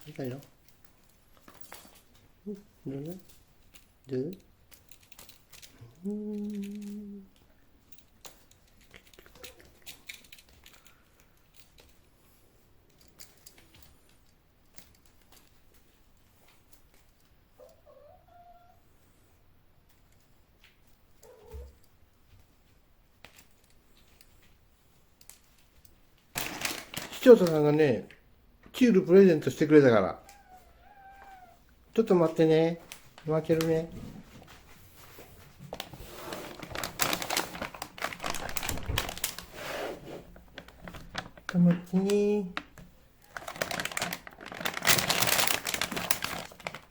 いたよ。どれどれ視聴者さんがね、チュールプレゼントしてくれたから。ちょっと待ってね。開けるね。ちょっと待ってね。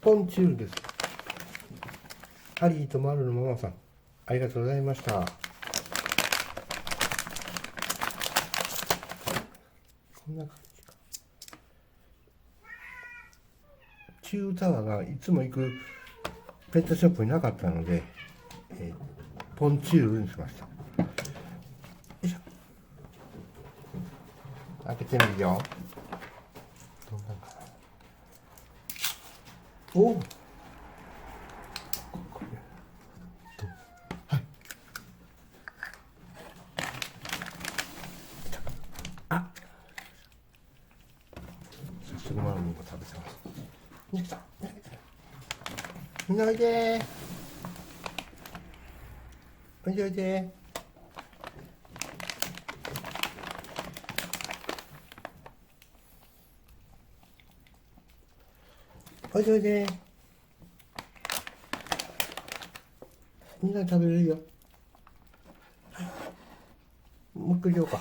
ポンチュールです。ハリーとマルのママさん、ありがとうございました。こんな感じか。チュータワーがいつも行くペットショップになかったので、ポンチュールにしました。よいしょ。開けてみるよ。どんなんかな。おお。あ、早速マルモが食べてます。みんな来た。みんなおいでー。おいでおいで。おいでおいで。みんな食べれるよ。もう一回言おうか。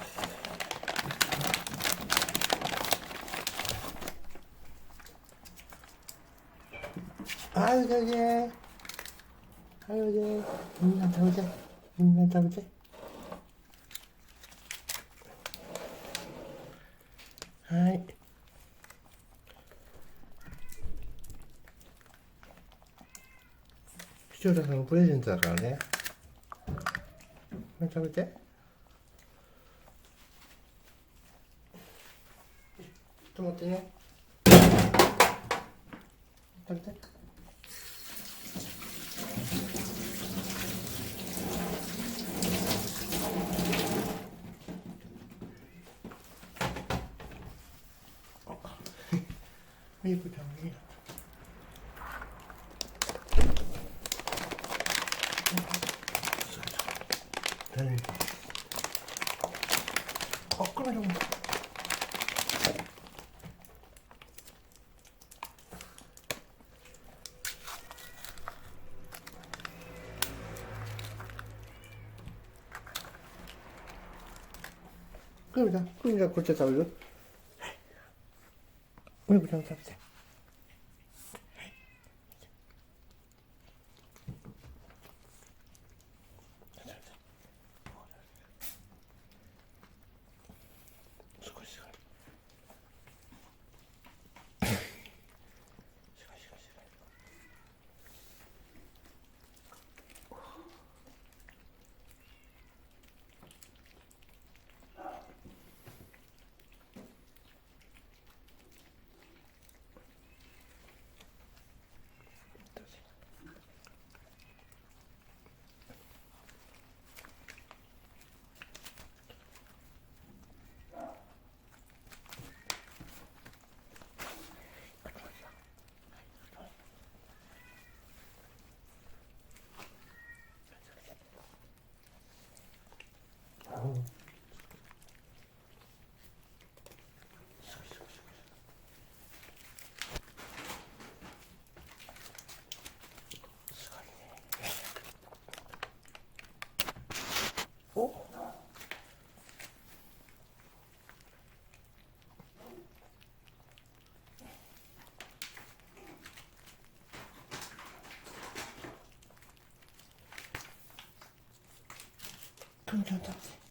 はい、おいでおいで。はい、おいで。みんな食べて。みんな食べて。はい。視聴者さんのプレゼントだからね。食べて。ちょっと待ってね。食べて。ミルクちゃんもいいな。誰に。あ、カメラも。クミちゃん、クミちゃんこっちで食べる？クミちゃん食べて。少ししかない。お。クミちゃん食べて。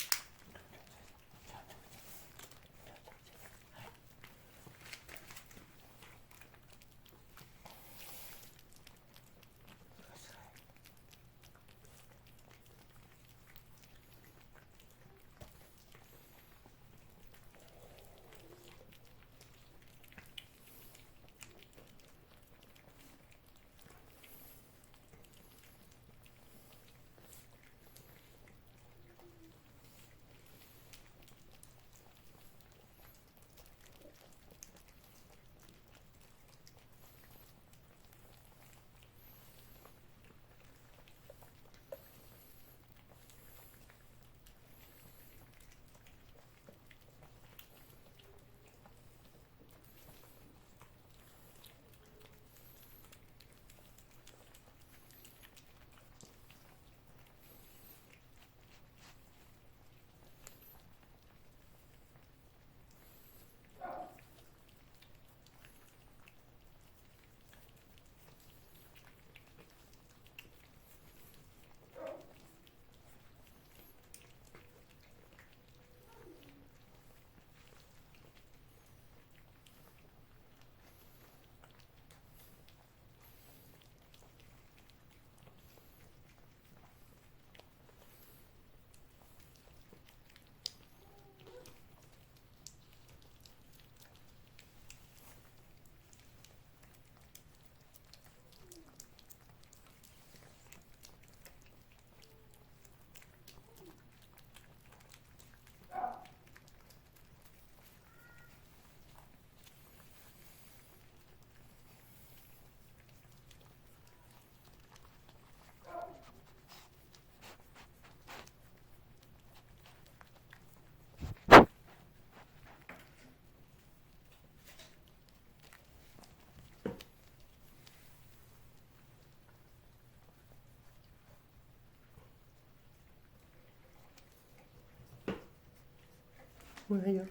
もうないよ。は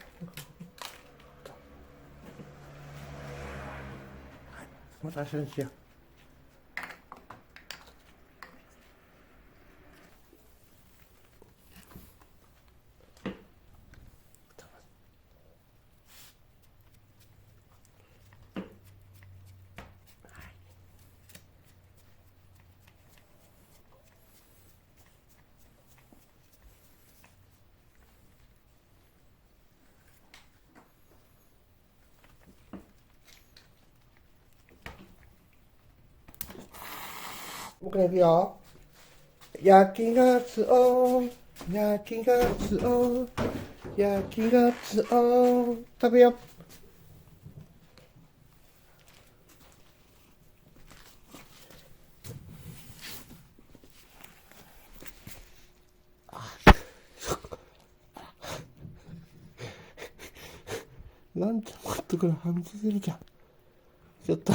い、また明日にしよう。僕ら行くよ。焼きがつお、焼きがつお、焼きがつお。食べよ。ランちゃん待ってくれ、はみ出てるじゃん。ちょっと。